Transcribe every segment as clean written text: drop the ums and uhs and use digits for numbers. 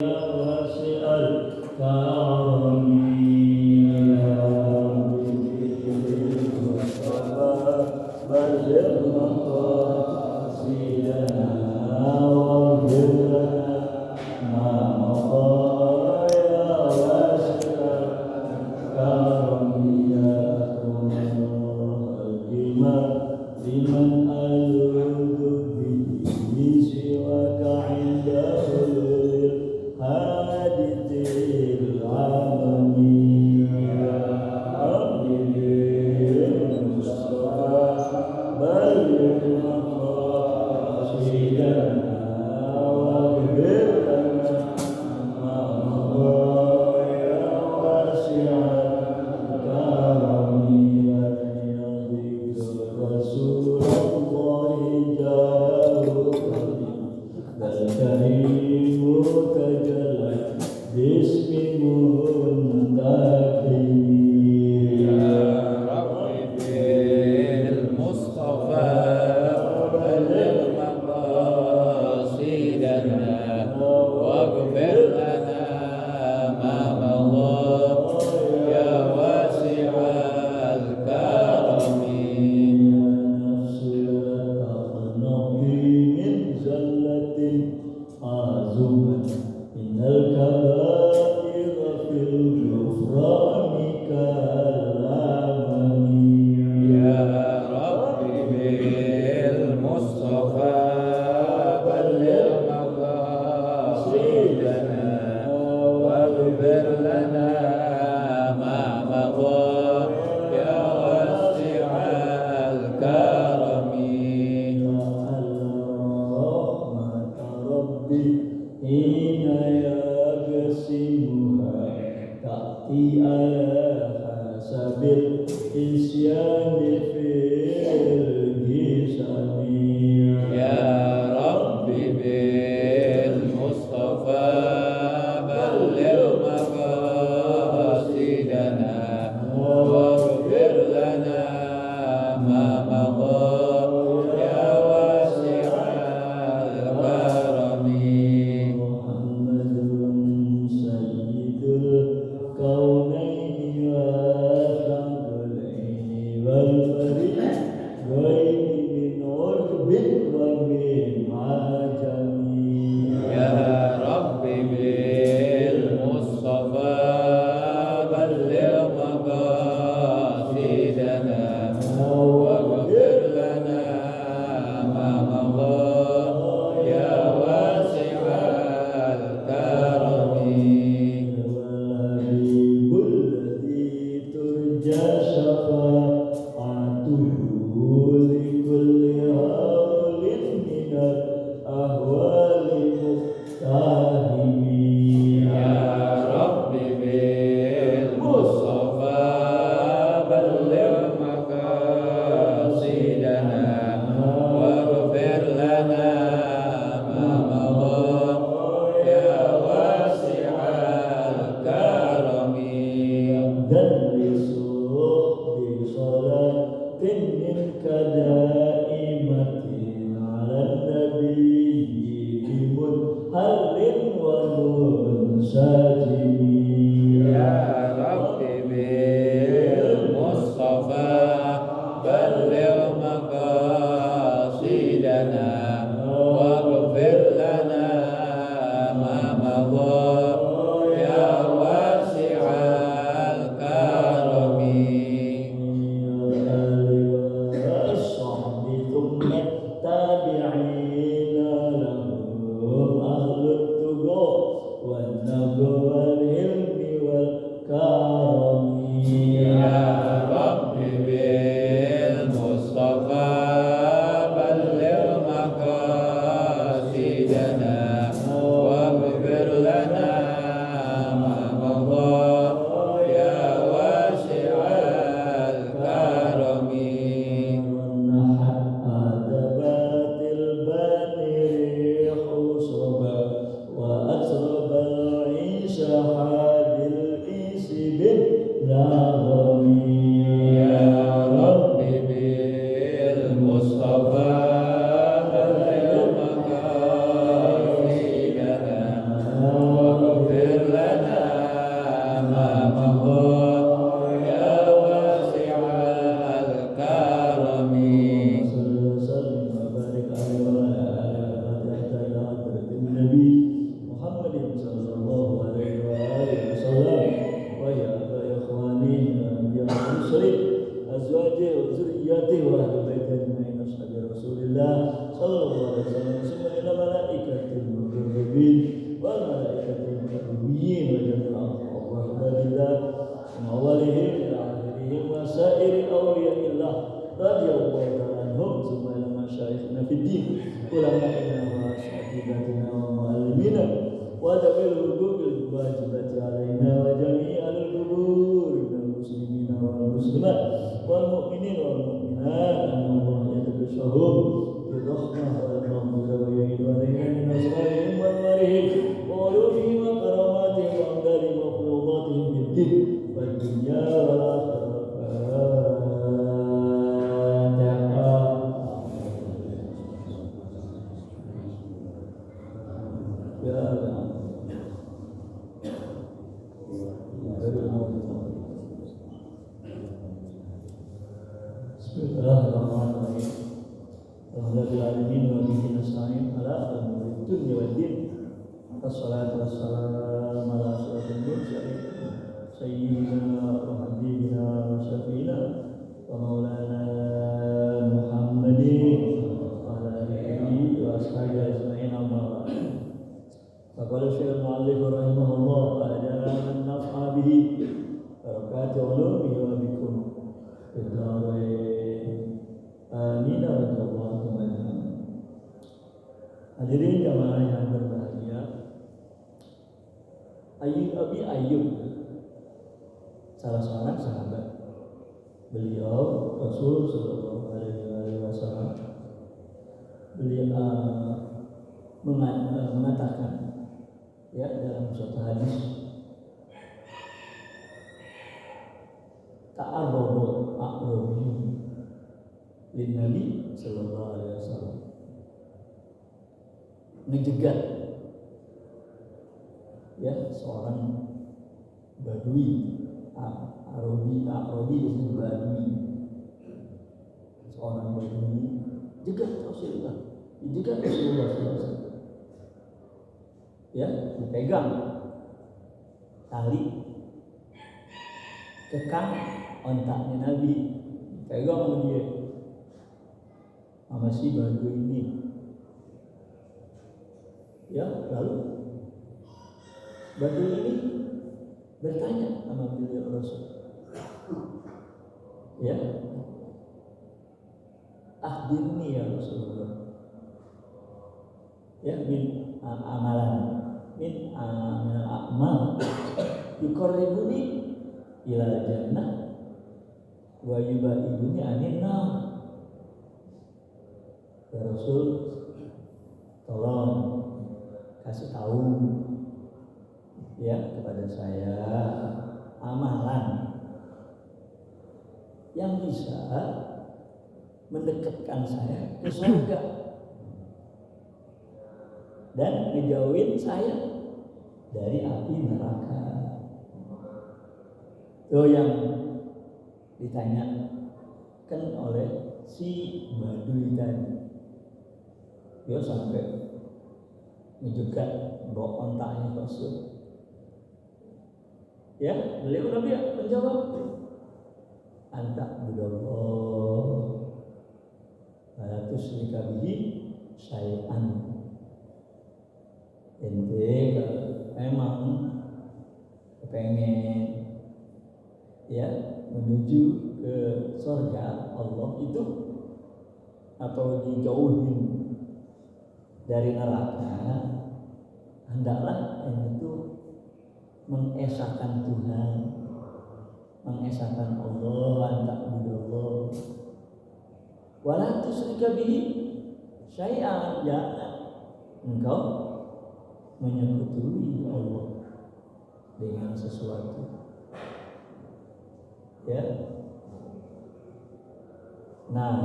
واسع الكرم بلغ مقاصدنا واغفر لنا ما مضى يا واسع الكرم يا لمن ألوذ به سواك عنده الحادث العالمين يا رب بالمصطفى بلغ مقاصدنا واغفر لنا ما مضى يا واسع الكرم رسول الله جاءك الكريم تجلى باسم منتقم يا رب بالمصطفى بلغ مقاصدنا واغفر لنا ما مضى يا واسع الكرم إن الكبائر في الغفران كالأمم يا رب بالمصطفى بلغ مقاصدنا واغفر لنا ما مضى يا واسع الكرم رحمة ربي حين يقسمها تأتي على حسب الإسيان في الجسم يا رب بالمصطفى بلغ مقاصدنا واغفر لنا ما مضى يا واسع الكرم محمد سيد الكونين والثقلين والفريقين من عرب ومن عجم يا رب بالمصطفى بلغ مقاصدنا واغفر لنا ما مضى يا واسع الكرم والحبيب الذي ترجى شفاعته لكل هول من الأهوال مقتحم يا رب بالمصطفى بلغ مقاصدنا واغفر لنا ما مضى يا واسع الكرم دلس بصلاة منك دائمة على النبي بمنهل ومنسجم يا رب بالمصطفى بلغ مقاصدنا واغفر لنا ما مضى يا واسع الكرم والصحب ثم التابعين لهم أهل التقى والنبوة والعلم والكرم يا رب بالمصطفى بلغ مقاصدنا واغفر لنا ما مضى يا واسع الكرم أدبات الباني ريح صبا وأسرب العيش حاد الإيس بالنغم يا رب بالمصطفى بلغ مقاصدنا ذريته وأهل بيته أجمعين أصحاب رسول الله صلى الله عليه وسلم ثم إلى ملائكة المقربين والملائكة المقربين وجميع أحباب الله من أولهم إلى آخرهم وسائر أولياء الله رضي الله تعالى عنهم ثم إلى مشايخنا في الدين علمائنا وأساتذتنا ومعلمينا وذوي الحقوق الواجبة علينا وجميع القبور من المسلمين والمسلمات والمؤمنين والمؤمنات أن الله يتبشرهم بالرحمة والمغفرة ويعيد علينا من أسرارهم وأنوارهم وعلومهم وكراماتهم وأمداد وفيوضاتهم في الدين والدنيا والآخرة. Bismillahirrahmanirrahim. Alhamdulillahirrahmanirrahim. Wa bihi nasta'in ala umuri dunya wad din. Wassalatu wassalamu ala asyrafil mursalin sayyidina wa habibina wa syafiina wa maulana Muhammadin wa ala alihi wa ashabihi ajma'in amma ba'd. Faqala Syekh al-Mu'allif rahimahullah wa ajala man naf'a bihi barakatuh ulumihi wa bikum amin Allahumma amin. Hadirin jamaah yang berbahagia, Abi Ayyub salah seorang sahabat beliau Rasul sallallahu alaihi wasallam beliau mengatakan ya dalam suatu hadis, ta'arradu aqrabi lin Nabi sallallahu alaihi wasallam, ngejegat ya seorang badui Arabi itu badui, seorang badui jegat Rasulullah, dijegat Rasulullah SAW, ya dipegang tali kekang ontaknya Nabi, pegang sama dia, sama si badui ini. Ya, lalu badui ini bertanya sama beliau Rasul, ya, akhbirni ya Rasulullah, ya min amalan min amal yuqarribuni ila jannah wa yubaiduni anin nar. Ya Rasul, tolong kasih tahu ya kepada saya amalan yang bisa mendekatkan saya ke surga dan ngejauhin saya dari api neraka. Itu yang ditanyakan oleh si badui tadi. Dia sampai menjegat bawa ontaknya Rasul. Ya, beliau Nabi menjawab, anta budallah la tusyrika bihi syai'an. Ente kalau memang kepengen ya menuju ke surga Allah itu atau dijauhin dari neraka, hendaklah itu mengesahkan Tuhan, mengesahkan Allah, anta'budallah wala tusyrika bihi syai'an, jangan engkau menyekutui Allah dengan sesuatu. Ya. Nah,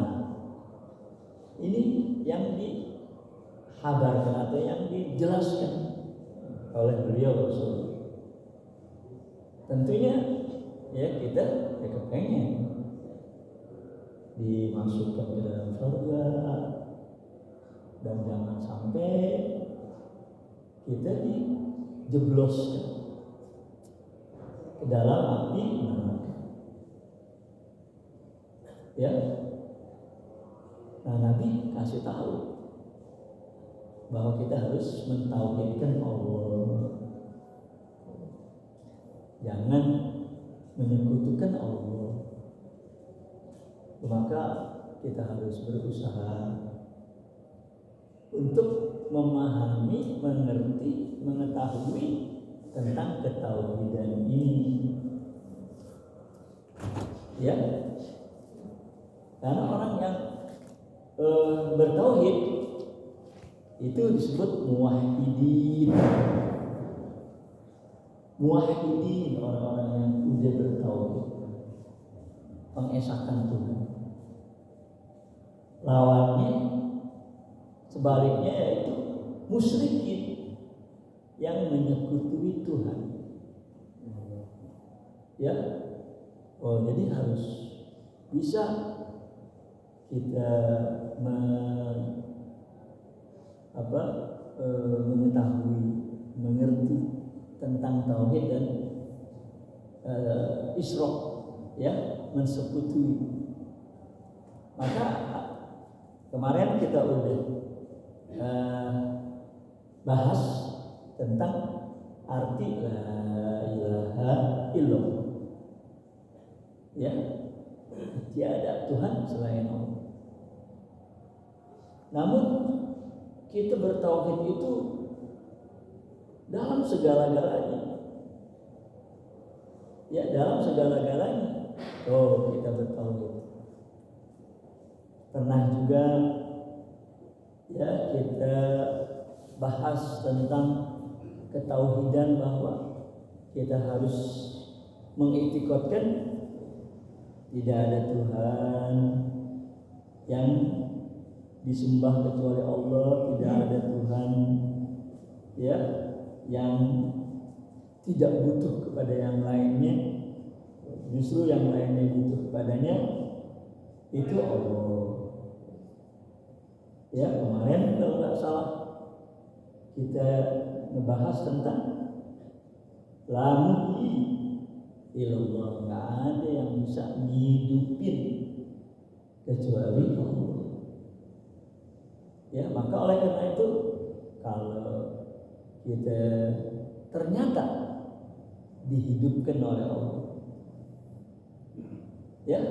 ini yang dikabarkan atau yang dijelaskan oleh beliau Rasul. Tentunya ya kita kepengen dimasukkan ke dalam surga, dan jangan sampai kita dijebloskan ke dalam api neraka. Ya, Nah, Nabi kasih tahu bahwa kita harus mentauhidkan Allah. Jangan menyekutukan Allah. Maka kita harus berusaha untuk memahami, mengerti, mengetahui tentang ketauhidan ini. Ya, karena orang yang bertauhid itu disebut muwahhidin. Muwahhidin, orang-orang yang udah bertauhid, mengesahkan Tuhan. Lawannya sebaliknya yaitu musyrikin yang menyekutui Tuhan. Ya, jadi harus bisa kita mengetahui, mengerti tentang tauhid dan isyrok, ya, mensekutuhi. Maka kemarin kita udah bahas tentang arti la ilaha illallah. Ya, tiada Tuhan selain Allah. Namun kita bertauhid itu dalam segala-galanya. Ya, dalam segala-galanya. Oh, kita bertauhid. Pernah juga ya kita bahas tentang ketauhidan bahwa kita harus mengiktikadkan tidak ada Tuhan yang disembah kecuali Allah, tidak ada Tuhan ya yang tidak butuh kepada yang lainnya, justru yang lainnya butuh kepadanya, itu Allah. Ya, kemarin kalau nggak salah kita ngebahas tentang la muhyi illallah, nggak ada yang bisa ngidupin kecuali Allah. Ya, maka oleh karena itu kalau kita ternyata dihidupkan oleh Allah, ya,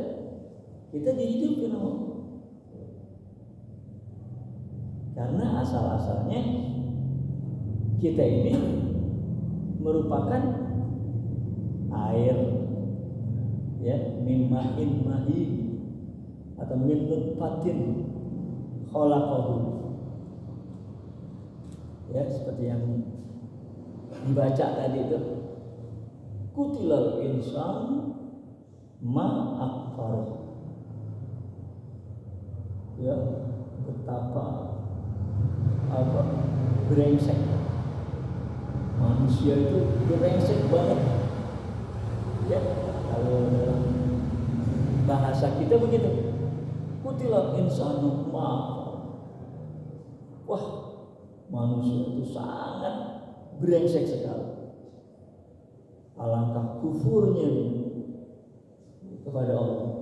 kita dihidupkan oleh Allah. Karena asal-asalnya kita ini merupakan air, ya, min ma'in mahin atau min nutfatin khalaqahu, ya, seperti yang dibaca tadi itu, kutilal insan ma akfar, ya, betapa brengsek manusia itu, brengsek banget. Ya, kalau dalam bahasa kita begitu, kutilal insanu ma, wah, manusia itu sangat brengsek sekali. Alangkah kufurnya kepada Allah.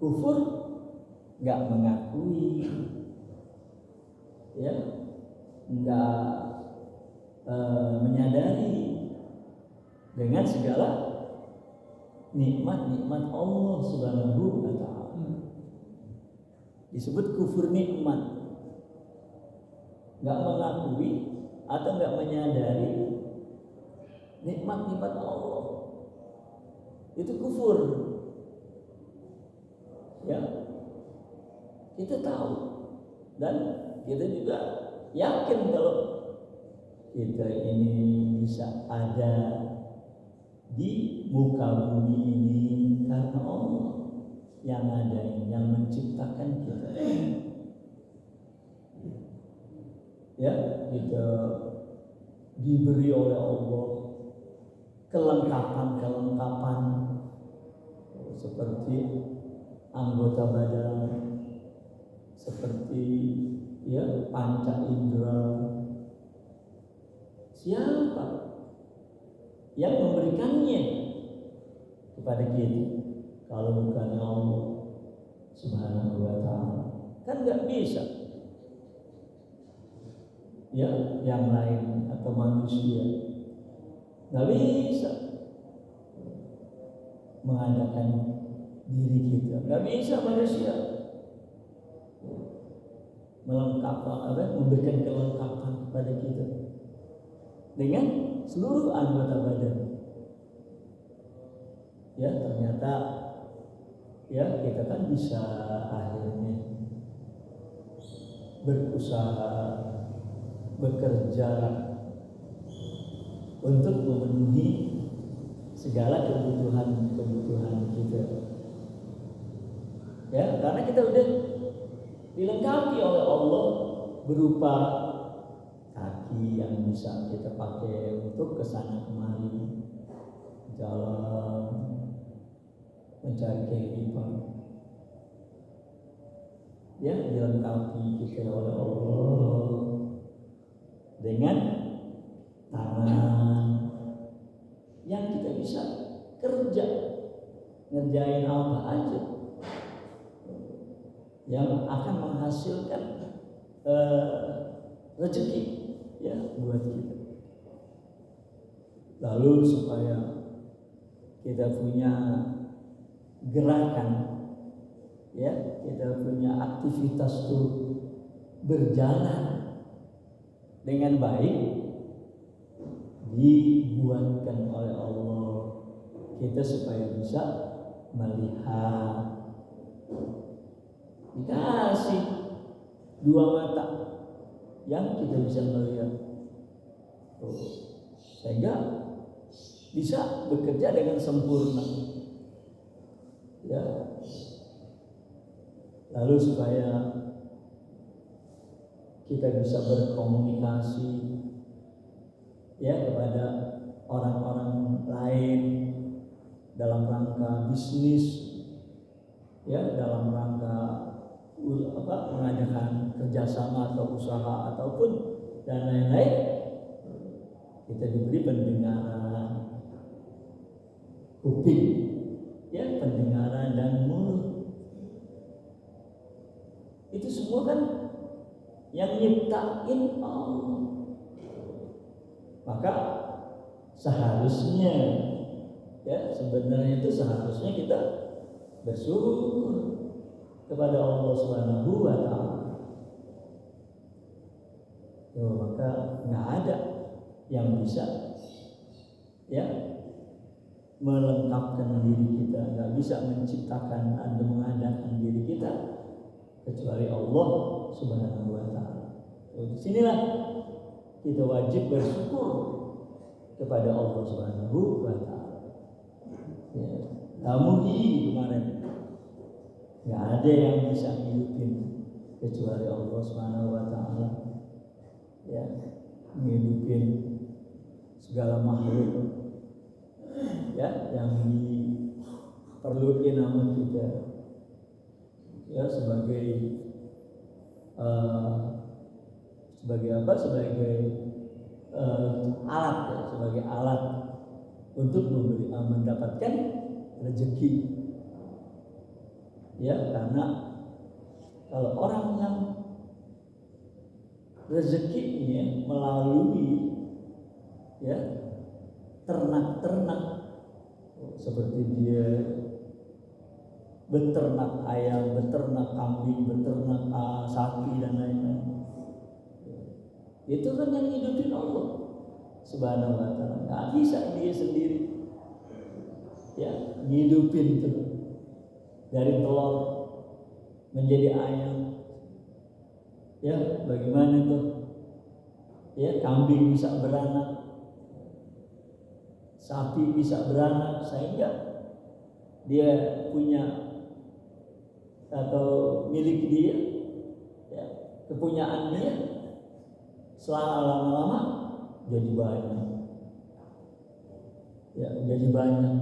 Kufur nggak mengakui, ya, nggak menyadari dengan segala nikmat-nikmat Allah Subhanahu wa ta'ala. Disebut kufur nikmat. Nggak mengakui atau nggak menyadari nikmat-nikmat Allah, itu kufur. Ya, kita tahu dan kita juga yakin kalau kita ini bisa ada di muka bumi ini karena Allah yang ada, yang menciptakan kita. Ya, kita diberi oleh Allah kelengkapan seperti anggota badan, seperti ya panca indera. Siapa yang memberikannya kepada kita kalau bukan Allah Subhanahu wa ta'ala? Kan nggak bisa. Ya, yang lain atau manusia nggak bisa mengadakan diri kita. Nggak bisa manusia memberikan kelengkapan kepada kita dengan seluruh anggota badan. Ya, ternyata ya kita kan bisa akhirnya berusaha, bekerja untuk memenuhi segala kebutuhan kita. Ya, karena kita udah dilengkapi oleh Allah berupa kaki yang bisa kita pakai untuk kesana kemari, jalan, mencari kehidupan. Ya, dilengkapi kita oleh Allah dengan tangan yang kita bisa kerja, ngerjain apa aja yang akan menghasilkan rezeki ya buat kita. Lalu supaya kita punya gerakan, ya kita punya aktivitas tuh berjalan dengan baik, dibuatkan oleh Allah kita supaya bisa melihat. Dikasih 2 mata yang kita bisa melihat, sehingga bisa bekerja dengan sempurna. Ya, lalu supaya kita bisa berkomunikasi ya kepada orang-orang lain dalam rangka bisnis, ya dalam rangka mengadakan kerjasama atau usaha ataupun dan lain-lain. Kita diberi pendengaran, kuping, ya pendengaran dan mulut. Itu semua kan yang nyiptain Allah. Maka seharusnya ya sebenarnya itu seharusnya kita bersyukur kepada Allah Subhanahu wa Ta'ala. Maka nggak ada yang bisa ya melengkapkan diri kita, nggak bisa menciptakan dan mengadakan diri kita kecuali Allah Subhanahu wa Ta'ala. Disinilah kita wajib bersyukur kepada Allah Subhanahu wa Ta'ala. Ya, kamu kemarin nggak ada yang bisa hidupin kecuali Allah Subhanahu wa Ta'ala. Ya, menghidupin segala makhluk ya yang diperlukan nama kita ya sebagai apa? Sebagai alat ya, sebagai alat untuk mendapatkan rezeki. Ya, karena kalau orang yang rezekinya melalui ya ternak-ternak seperti dia beternak ayam, beternak kambing, beternak sapi dan lain-lain, itu kan yang hidupin Allah Subhanahu wa Ta'ala. Nggak bisa dia sendiri ya ngidupin itu dari telur menjadi ayam. Ya, bagaimana itu? Ya, kambing bisa beranak, sapi bisa beranak, sehingga dia punya atau milik dia, ya, kepunyaan dia, selama lama-lama jadi banyak. Ya, jadi banyak.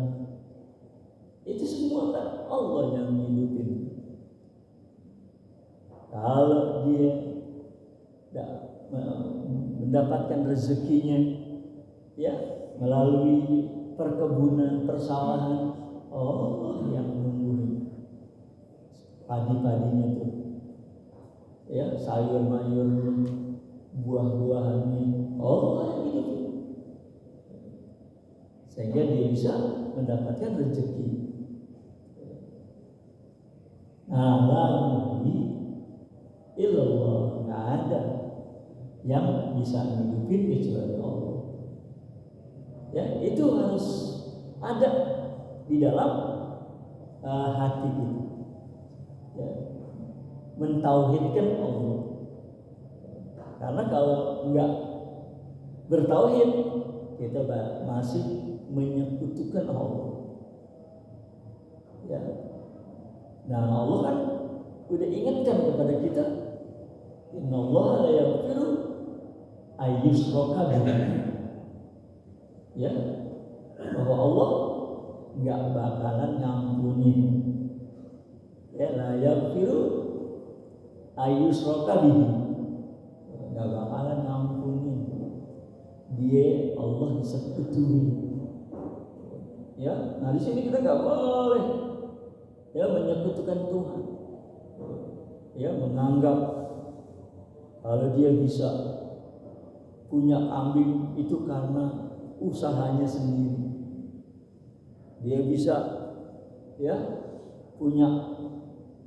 Itu semua kan Allah yang hidupin. Kalau dia mendapatkan rezekinya ya melalui perkebunan, persawahan, Allah yang menumbuhi padi-padinya tuh ya sayur mayur, buah-buahannya Allah yang hidupin, sehingga dia bisa mendapatkan rezeki. Nah, la muhyi illallah, nggak ada yang bisa hidupin kecuali Allah. Ya, itu harus ada di dalam hati kita. Ya, mentauhidkan Allah. Karena kalau enggak bertauhid, kita masih menyekutukan Allah. Ya. Nah, Allah kan udah ingatkan kepada kita, innallaha la yaghfiru ayyushraka bihi. Ya, bahwa Allah enggak bakalan ngampunin. Ya, la yaghfiru ayyushraka bihi. Enggak bakalan ngampunin. Dia Allah disekutuin. Ya, nah di sini kita enggak boleh ya menyekutukan Tuhan. Ya, menganggap kalau dia bisa punya kambing itu karena usahanya sendiri. Dia bisa ya punya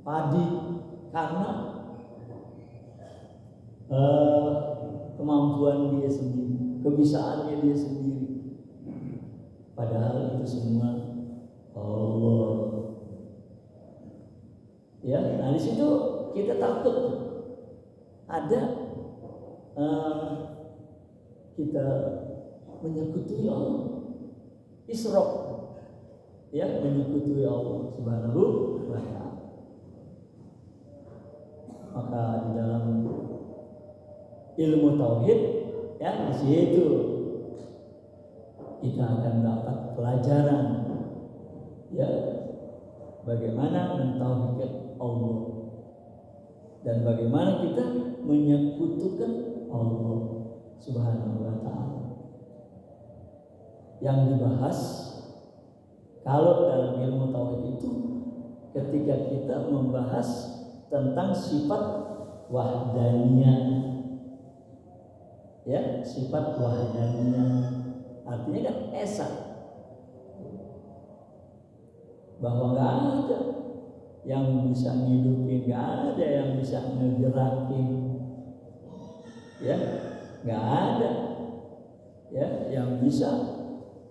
padi karena kemampuan dia sendiri, kebisaannya dia sendiri. Padahal itu semua Allah. Ya, nah di situ kita takut ada kita menyekutu'i Allah, isyraq, ya, menyekutu'i Allah Subhanahu wa ta'ala. Maka di dalam ilmu tauhid, ya, di situ kita akan dapat pelajaran, ya, bagaimana mentauhidkan Allah dan bagaimana kita menyekutukan Allah Subhanahu wa ta'ala. Yang dibahas kalau dalam ilmu tauhid itu ketika kita membahas tentang sifat wahdaniyah, ya, sifat wahdaniyah artinya kan esa, bahwa nggak ada yang bisa ngidupin, nggak ada yang bisa ngegerakin, ya, nggak ada ya yang bisa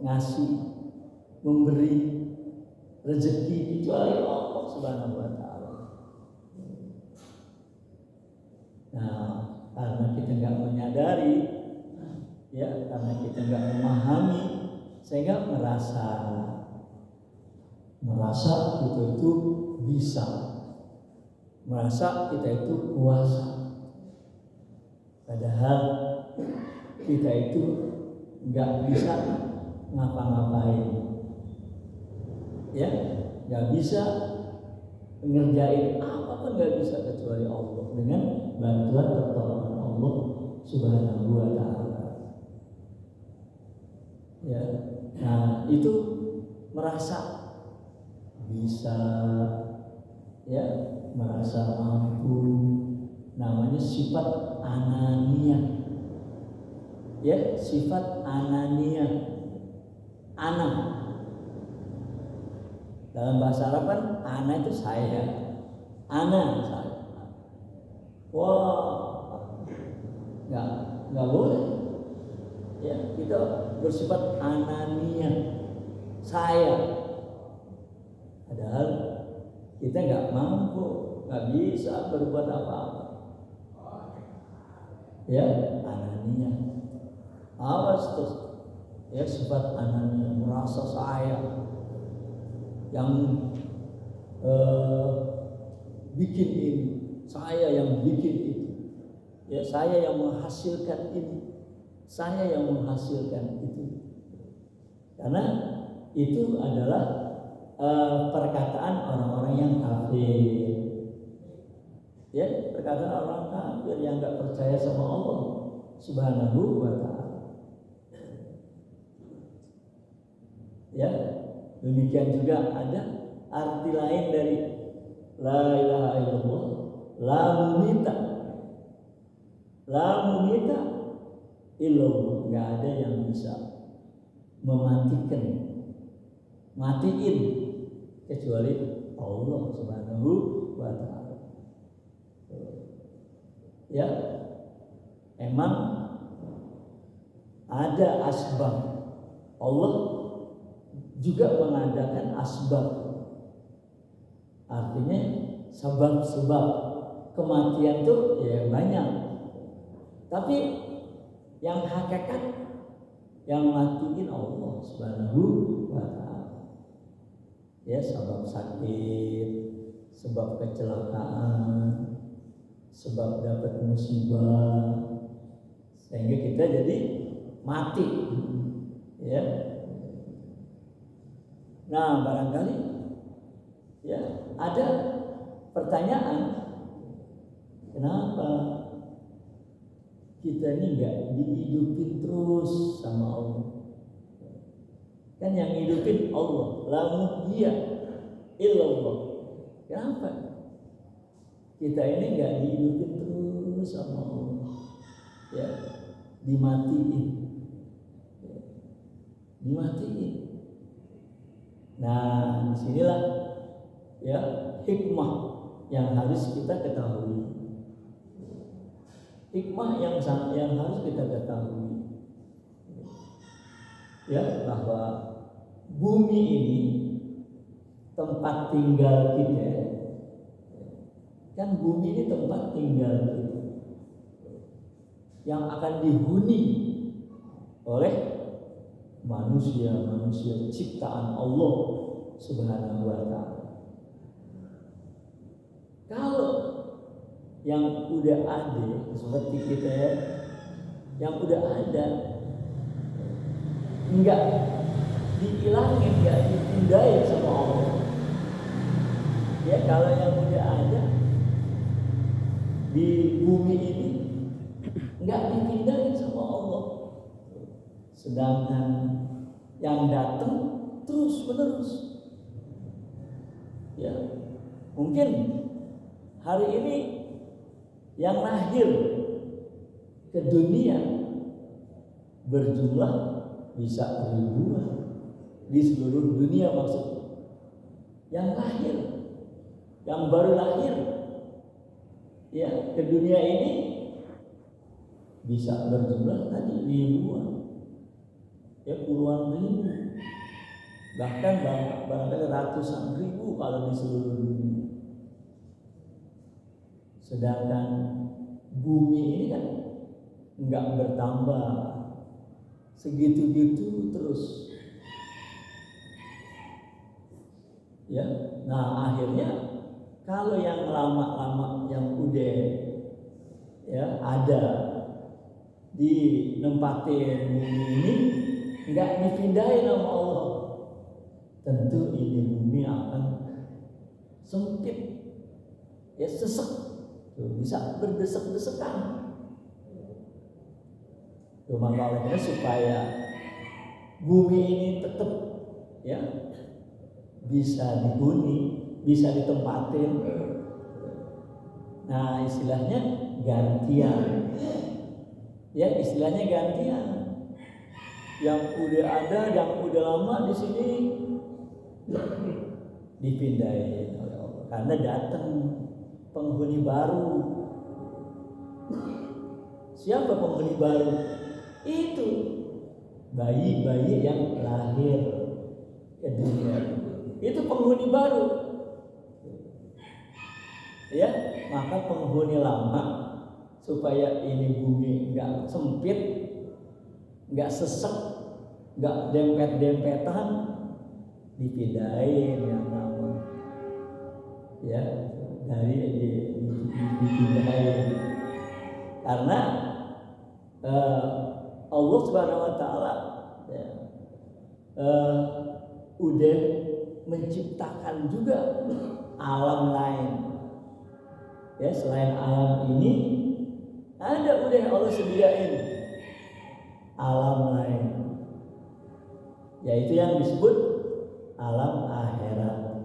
ngasih, memberi rezeki kecuali Allah Subhanahu wa ta'ala. Nah, karena kita nggak menyadari, ya, karena kita nggak memahami, sehingga merasa kita itu bisa, merasa kita itu kuasa, padahal kita itu nggak bisa ngapa-ngapain, ya, nggak bisa ngerjain apapun, nggak bisa kecuali Allah dengan bantuan pertolongan Allah Subhanahu wa ta'ala. Ya, nah itu merasa bisa, ya, merasa mampu, namanya sifat ananiyah, ya, sifat ananiyah. Ana dalam bahasa Arab kan ana itu saya, ana saya. Wah, nggak boleh, ya, kita bersifat ananiyah, saya. Padahal kita nggak mampu, nggak bisa berbuat apa-apa. Ya, ananiyah. Awas terus, ya, sifat ananiyah, merasa saya yang bikin ini, saya yang bikin itu, ya, saya yang menghasilkan ini, saya yang menghasilkan itu. Karena itu adalah perkataan orang-orang yang kafir, ya, perkataan orang kafir yang nggak percaya sama Allah Subhanahu wa ta'ala. Ya, demikian juga ada arti lain dari la ilaha illallah, la mumita La mumita illallah, nggak ada yang bisa matiin kecuali Allah Subhanahu wa Ta'ala. Ya, emang ada asbab. Allah juga mengadakan asbab. Artinya sebab-sebab kematian tuh ya banyak. Tapi yang hakikat yang matiin Allah Subhanahu wa Ta'ala. Ya, sebab sakit, sebab kecelakaan, sebab dapat musibah, sehingga kita jadi mati. Ya. Nah, barangkali ya ada pertanyaan, kenapa kita ini nggak dihidupin terus sama Allah? Kan yang hidupin Allah, la muhyiya illallah. Kenapa kita ini nggak dihidupin terus sama Allah? Ya, dimatiin. Nah, disinilah ya hikmah yang harus kita ketahui. Hikmah yang harus kita ketahui, ya, bahwa bumi ini tempat tinggal kita. Kan bumi ini tempat tinggal kita yang akan dihuni oleh manusia ciptaan Allah Subhanahu wa Ta'ala. Kalau yang udah ada seperti kita ya, yang udah ada enggak dihilangin, enggak dipindahin sama Allah. Ya, kalau yang udah ada di bumi ini enggak dipindahin sama Allah. Sedangkan yang datang terus menerus. Ya, mungkin hari ini yang lahir ke dunia berjumlah bisa ribuan di seluruh dunia, maksudnya. Yang lahir, yang baru lahir ya ke dunia ini bisa berjumlah tadi ribuan, ya puluhan ribu, bahkan barangkali ratusan ribu kalau di seluruh dunia. Sedangkan bumi ini kan enggak bertambah, segitu-gitu terus. Ya, nah akhirnya kalau yang lama-lama yang udah ya ada di nempatin bumi ini enggak dipindahin sama Allah, tentu ini bumi akan sempit, ya sesek. Bisa berdesek-desekan. Maka olehnya supaya bumi ini tetap ya bisa dihuni, bisa ditempatin. Nah, istilahnya gantian. Ya, istilahnya gantian. Yang udah ada, yang udah lama di sini dipindahin oleh Allah karena datang penghuni baru. Siapa penghuni baru? Itu bayi-bayi yang lahir ke dunia. Itu penghuni baru. Ya, maka penghuni lama supaya ini bumi enggak sempit, enggak sesek, enggak dempet-dempetan, dipindahin yang nama. Ya, dari dipindahin. Karena Allah Subhanahu wa Ta'ala ya, udah menciptakan juga alam lain. Ya, selain alam ini ada udah Allah sediain alam lain, yaitu yang disebut alam akhirat.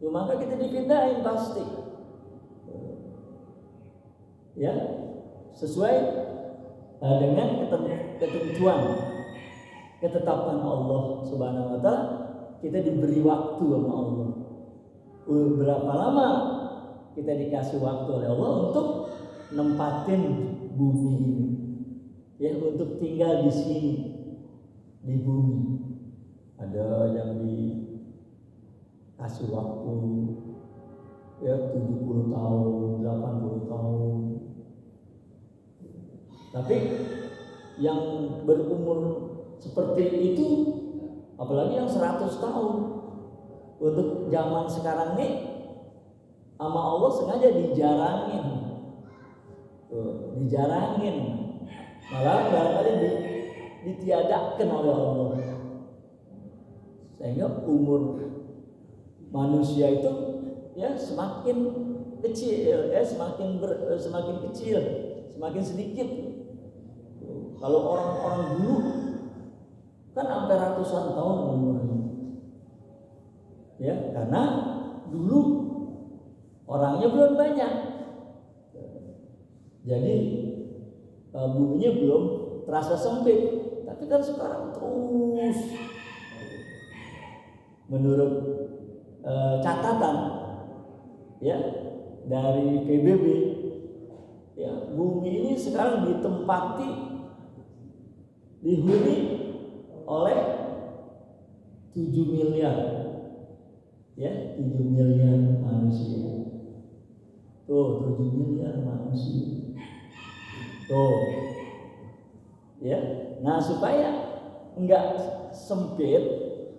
Maka kita dipindahin pasti. Ya, sesuai dengan ketentuan ketetapan Allah Subhanahu wa taala. Kita diberi waktu sama Allah. Berapa lama kita dikasih waktu oleh Allah untuk nempatin bumi ini, ya, untuk tinggal di sini di bumi. Ada yang dikasih waktu ya 70 tahun, 80 tahun. Tapi yang berumur seperti itu, apalagi yang 100 tahun, untuk zaman sekarang ini sama Allah sengaja dijarangin. Dijarangin. Malah barangkali ditiadakan oleh Allah. Sehingga umur manusia itu ya semakin kecil, ya semakin kecil, semakin sedikit. Kalau orang-orang dulu kan sampai ratusan tahun umurnya, ya, karena dulu orangnya belum banyak, jadi buminya belum terasa sempit. Tapi kan sekarang terus, menurut catatan ya dari PBB, ya, bumi ini sekarang dihuni oleh 7 miliar, ya, 7 miliar manusia. Tuh, 7 miliar manusia. Tuh, ya. Nah, supaya enggak sempit,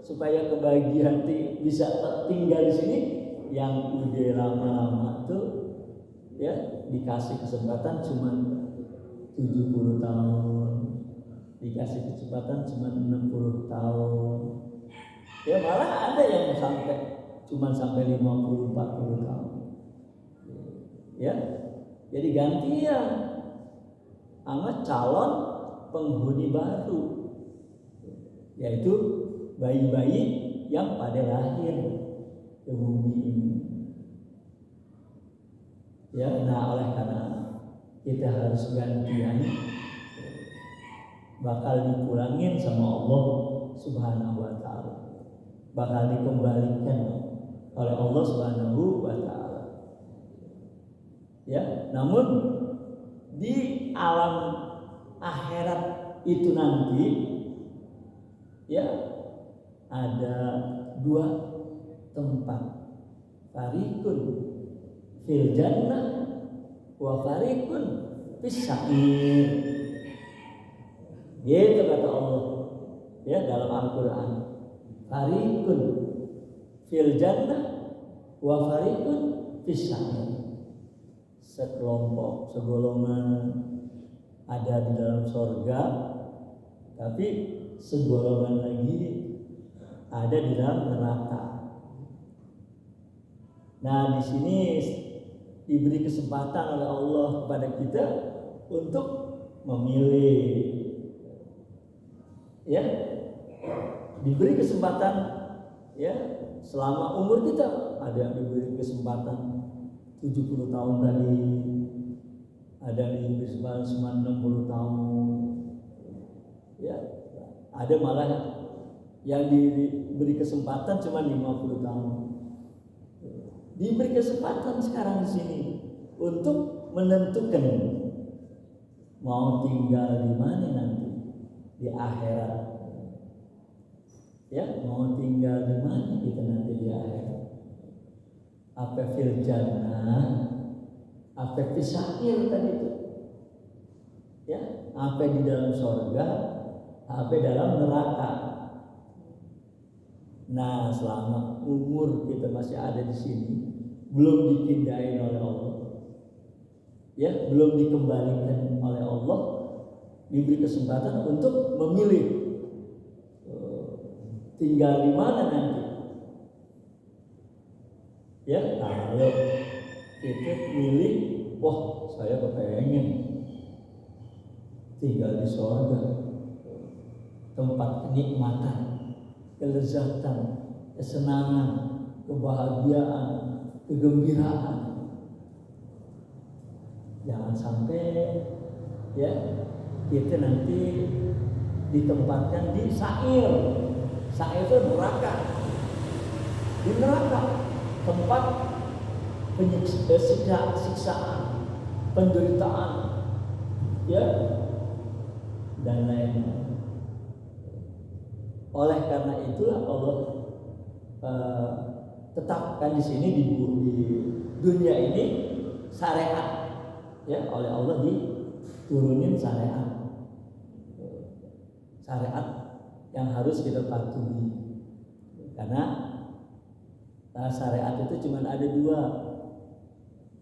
supaya kebahagiaan bisa tinggal di sini, yang udah lama-lama tuh ya dikasih kesempatan cuma 70 tahun, dikasih kesempatan cuma 60 tahun. Ya, malah ada yang cuma sampai 50-40 tahun. Ya, jadi gantian sama calon penghuni baru, yaitu bayi-bayi yang pada lahir ke bumi ini. Ya, nah oleh karena kita harus gantian, bakal dipulangin sama Allah Subhanahu wa taala, bakal dikembalikan oleh Allah Subhanahu wa taala. Ya, namun di alam akhirat itu nanti ya ada 2 tempat, fariqun fil jannah wa fariqun fis sa'ir. Gitu kata Allah ya dalam Al-Qur'an. Fariqun fil jannah wa fariqun fis sa'ir. Sekelompok, segolongan ada di dalam surga, tapi segolongan lagi ada di dalam neraka. Nah, di sini diberi kesempatan oleh Allah kepada kita untuk memilih, ya, diberi kesempatan, ya, selama umur kita. Ada yang diberi kesempatan 70 tahun tadi, ada yang diberi kesempatan cuma 60 tahun, ya, ada malah yang diberi kesempatan cuma 50 tahun. Diberi kesempatan sekarang di sini untuk menentukan mau tinggal di mana nanti di akhirat. Ya, mau tinggal di mana kita nanti di akhirat. Apa fil jannah, apa fis sa'ir tadi itu. Ya, apa di dalam surga, apa dalam neraka. Nah, selama umur kita masih ada di sini, belum dipindahin oleh Allah, ya, belum dikembalikan oleh Allah, diberi kesempatan untuk memilih tinggal di mana nanti. Ya, kalau kita milih, wah, saya kepengen tinggal di surga, tempat kenikmatan, kelezatan, kesenangan, kebahagiaan, kegembiraan. Jangan sampai ya kita nanti ditempatkan di sa'ir. Sa'ir itu neraka. Di neraka tempat siksaan, penderitaan, ya dan lain-lain. Oleh karena itulah Allah tetapkan di sini di dunia ini syariat, ya oleh Allah diturunin syariat yang harus kita patuhi. Karena syariat itu cuma ada dua,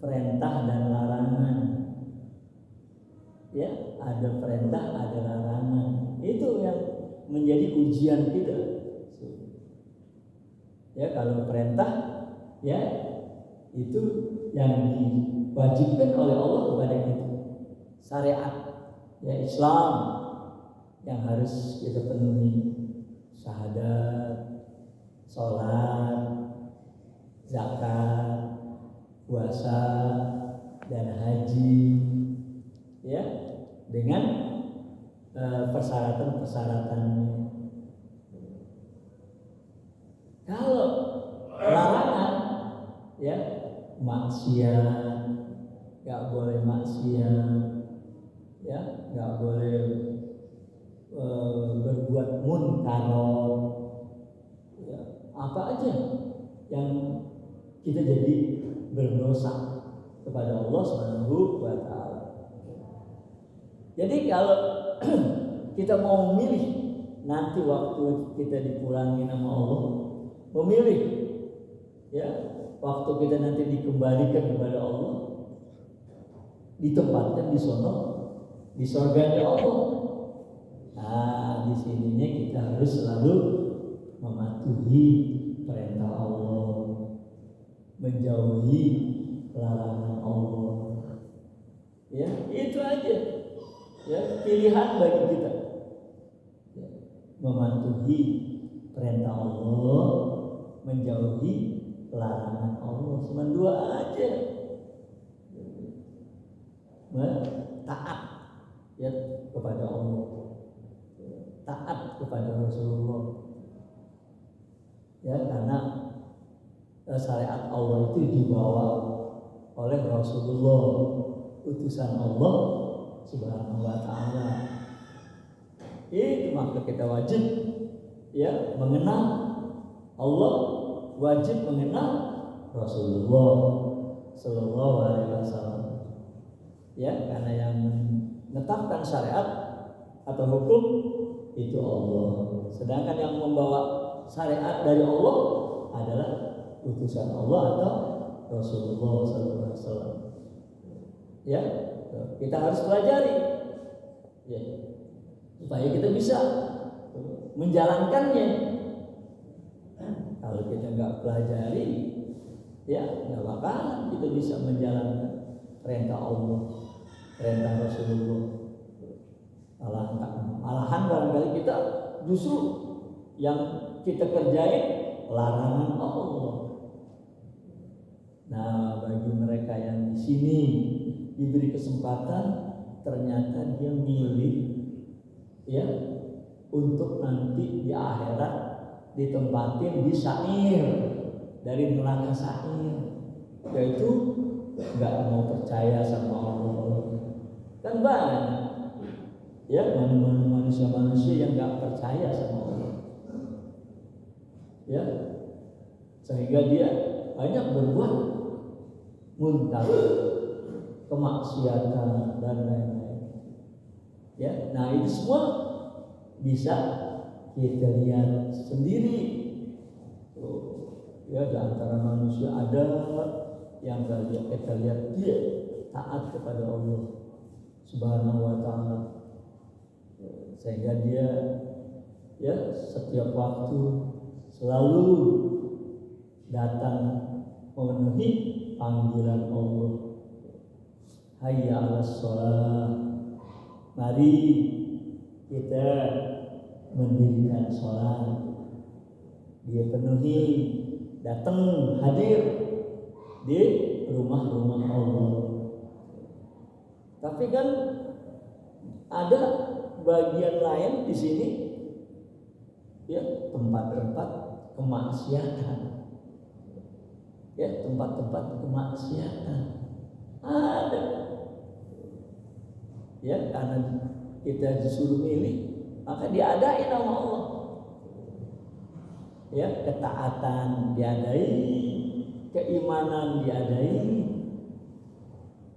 perintah dan larangan. Ya, ada perintah, ada larangan. Itu yang menjadi ujian kita. Ya, kalau perintah, ya itu yang diwajibkan oleh Allah kepada kita. Syariat, ya Islam yang harus kita penuhi. Syahadat, sholat, zakat, puasa, dan haji, ya dengan persyaratan-persyaratannya. Kalau larangan, ya maksiat, nggak boleh maksiat, ya nggak boleh berbuat munkar, ya, apa aja yang kita jadi berdosa kepada Allah Subhanahu wa Ta'ala. Jadi kalau kita mau memilih nanti waktu kita dipulangi nama Allah, memilih ya waktu kita nanti dikembalikan kepada Allah, ditempatkan di sono, di surganya Allah. Nah, di sininya kita harus selalu mematuhi perintah Allah, menjauhi larangan Allah. Ya, itu aja. Ya, pilihan bagi kita. Ya, mematuhi perintah Allah, menjauhi larangan Allah. Cuma dua aja. Taat ya kepada Allah, taat kepada Rasulullah. Ya, karena syariat Allah itu dibawa oleh Rasulullah, utusan Allah Subhanahu wa Ta'ala. Itu maka kita wajib ya mengenal Allah, wajib mengenal Rasulullah Sallallahu Alaihi Wasallam. Ya, karena yang menetapkan syariat atau hukum itu Allah. Sedangkan yang membawa syariat dari Allah adalah utusan Allah atau Rasulullah Sallallahu Alaihi Wasallam. Ya, kita harus pelajari, ya, supaya kita bisa menjalankannya. Kalau kita nggak pelajari, ya nggak bakalan kita bisa menjalankan perintah Allah, perintah Rasulullah. Malahan barangkali kita justru yang kita kerjain larangan Allah. Nah, bagi mereka yang di sini diberi kesempatan, ternyata dia milih ya untuk nanti di akhirat ditempatin di sa'ir, dari neraka sa'ir, yaitu nggak mau percaya sama Allah. Kan banyak ya manusia-manusia yang nggak percaya sama Allah, ya sehingga dia banyak berbuat munkar, kemaksiatan dan lain-lain. Ya, nah itu semua bisa kita lihat sendiri. Ya, di antara manusia ada yang kita lihat dia taat kepada Allah Subhanahu wa Ta'ala, sehingga dia ya setiap waktu selalu datang memenuhi panggilan Allah. Hayya 'alas shalah, mari kita mendirikan sholat. Dia penuhi, datang hadir di rumah-rumah Allah. Tapi kan ada bagian lain di sini, ya, tempat-tempat kemaksiatan, ya, tempat-tempat kemaksiatan ada, ya, karena kita disuruh milih, maka diadain sama Allah, ya, ketaatan diadai, keimanan diadai,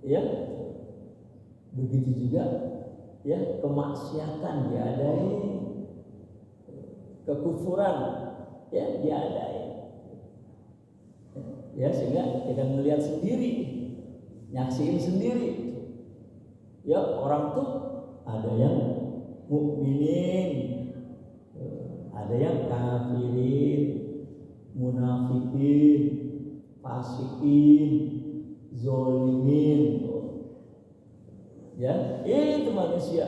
ya, begitu juga, ya, kemaksiatan diadai, kekufuran, ya, diadai, ya, sehingga kita melihat sendiri, nyaksiin sendiri, ya, orang tuh ada yang mukminin, ada yang kafirin, munafikin, fasikin, zolimin, ya, itu manusia.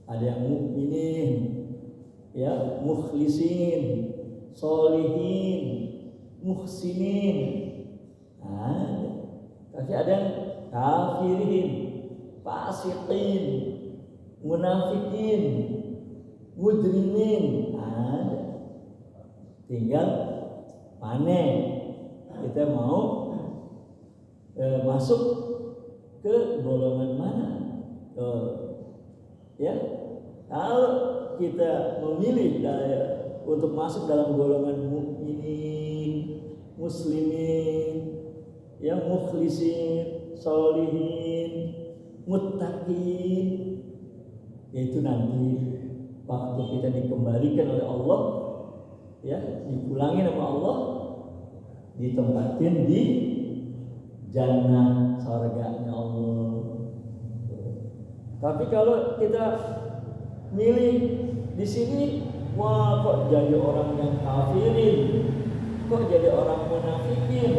Ada yang mukminin, ya, mukhlisin, solihin, muhsinin, ada. Tapi ada yang kafirin, fasikin, munafikin, mujrimin, ada. Tinggal mana kita mau masuk ke golongan mana. Ya, kalau kita memilih untuk masuk dalam golongan mukminin, muslimin, yang mukhlisin, solihin, muttaqin, yaitu nanti waktu kita dikembalikan oleh Allah, ya, dipulangin sama Allah, ditempatin di jannah surganya Allah. Tapi kalau kita milih di sini, wah, kok jadi orang yang kafirin, kok jadi orang munafikin,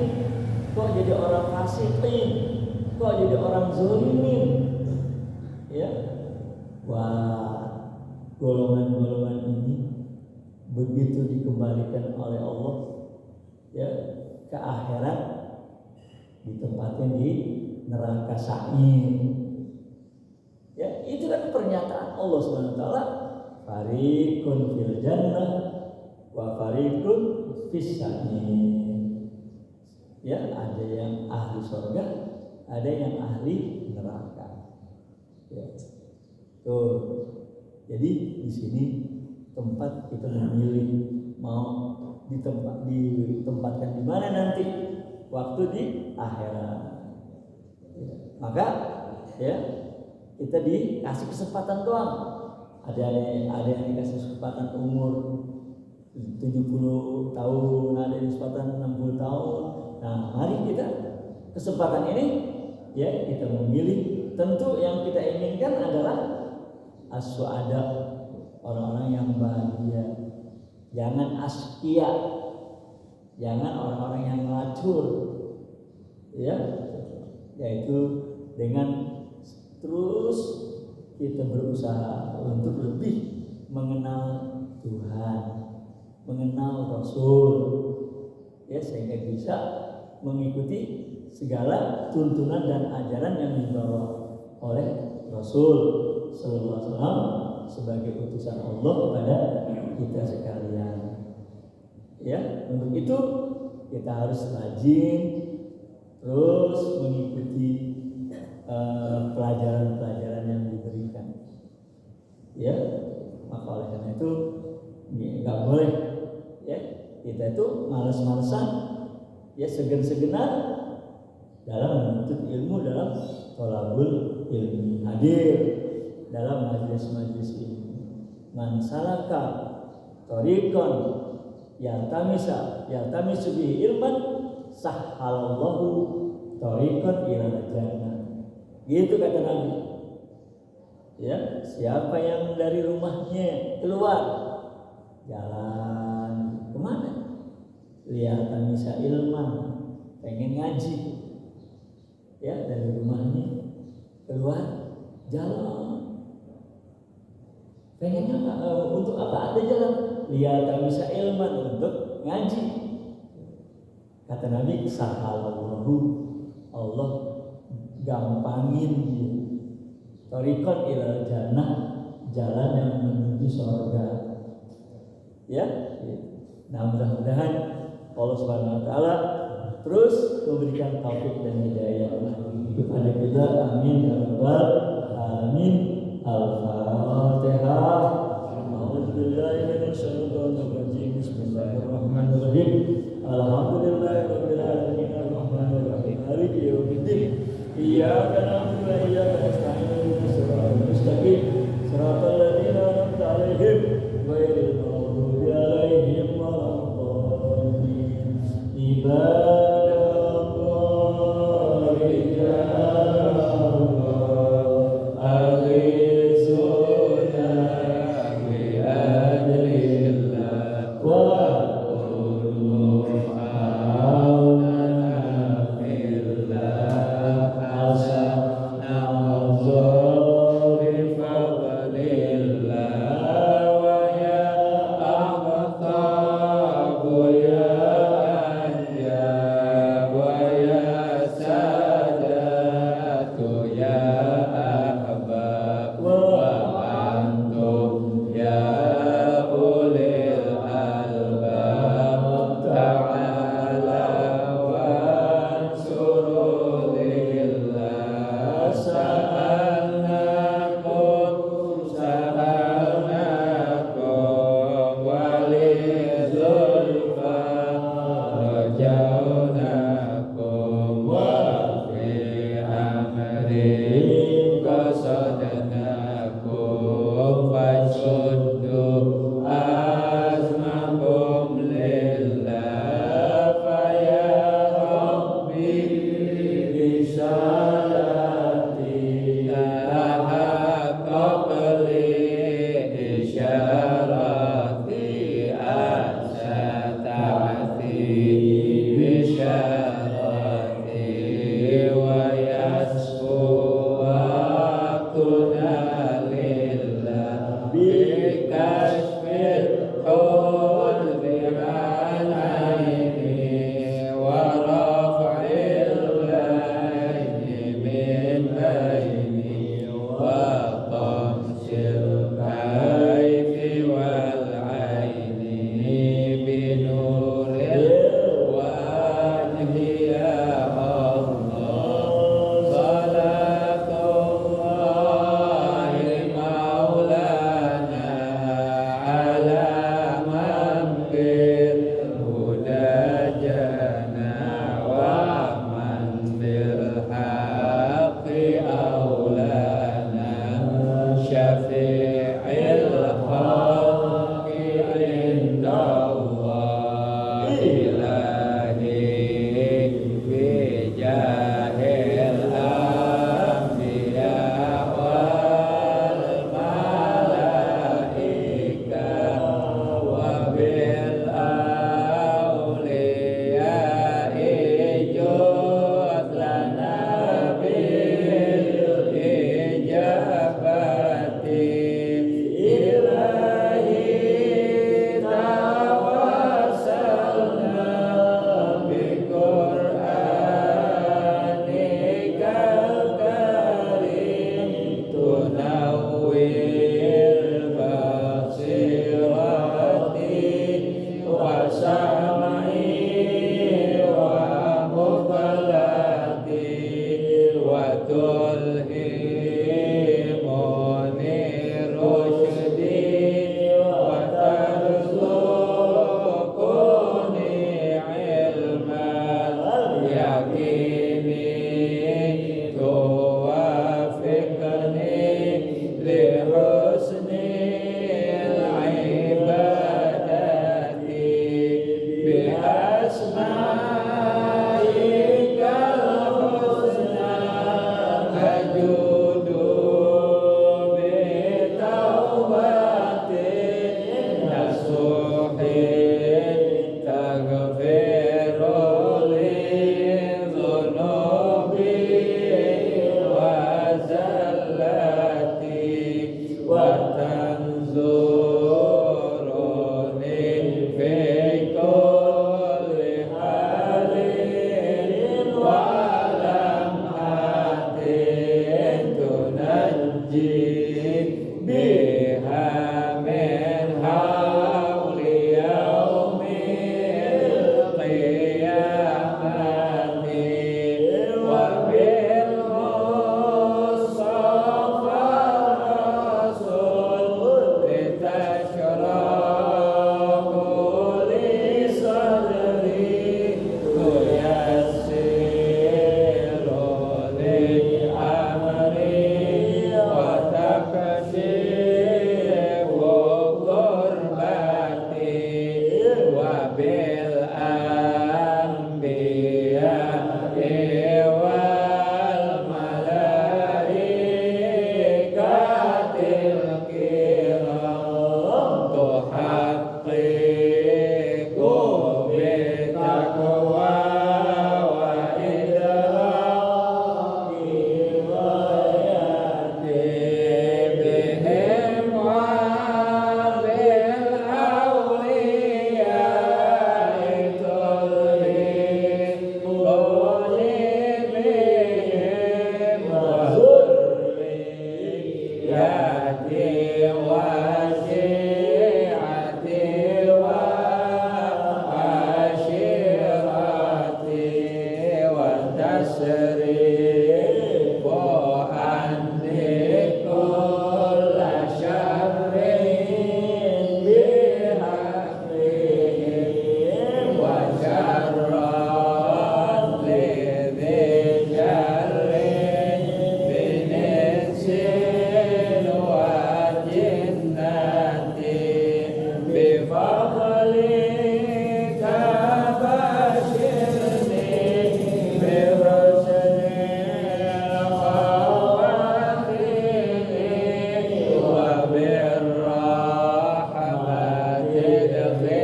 kok jadi orang fasikin, kok jadi orang zalimin, ya, wah, golongan-golongan ini begitu dikembalikan oleh Allah, ya, ke akhirat, ditempatin di neraka sa'ir. Ya, itu kan pernyataan Allah SWT. Fariqun fil jannah wa fariqun fis sa'ir. Ya, ada yang ahli surga, ada yang ahli neraka. Ya. Tuh. Jadi di sini tempat kita memilih mau ditempatkan di mana nanti waktu di akhirat. Ya. Maka, ya, kita dikasih kesempatan doang. Ada yang dikasih kesempatan umur 70 tahun, ada yang kesempatan 60 tahun. Nah, mari kita kesempatan ini, ya, kita memilih. Tentu yang kita inginkan adalah as-su'ada, orang-orang yang bahagia. Jangan askia, jangan orang-orang yang melacur, ya, yaitu dengan terus kita berusaha untuk lebih mengenal Tuhan, mengenal Rasul, ya, sehingga bisa mengikuti segala tuntunan dan ajaran yang dibawa oleh Rasul Sallallahu Alaihi Wasallam sebagai utusan Allah kepada kita sekalian. Ya, untuk itu kita harus rajin terus mengikuti pelajaran-pelajaran yang diberikan. Ya, maka oleh karena itu nggak boleh, ya, kita itu malas-malasan, ya, segen-segenan dalam menuntut ilmu, dalam thalabul ilmi, hadir dalam majelis-majelis ilmu. Man salaka thariqan yaltamisu bihi ilman sahhalallahu thariqan ila jannah. Gitu kata Nabi. Ya, siapa yang dari rumahnya keluar jalan kemana? Liyaltamisa ilman, pengen ngaji. Ya, dari rumahnya keluar jalan. Pengennya untuk apa ada jalan? Liyaltamisa ilman, untuk ngaji. Kata Nabi, sahalallahu, Allah gampangin dia, Thariqan ilal jannah, jalan yang menuju surga. Ya. Nah, mudah-mudahan Allah Subhanahu wa taala terus memberikan taufik dan hidayah kepada kita. Amin ya rabbal alamin. Al-Fatihah. A'udzubillahi minasyaitonir rajim. Bismillahirrahmanirrahim. Alhamdulillahirabbil alamin arrahmanir rahim maliki yaumiddin. Iyyaka na'budu wa iyyaka nasta'in ihdinas siratal mustaqim siratal ladzina an'amta 'alaihim ghairil maghdubi 'alaihim waladdallin. Ibadallah rijalullah aghizuna bi adlillah wa isyarati وادخلنا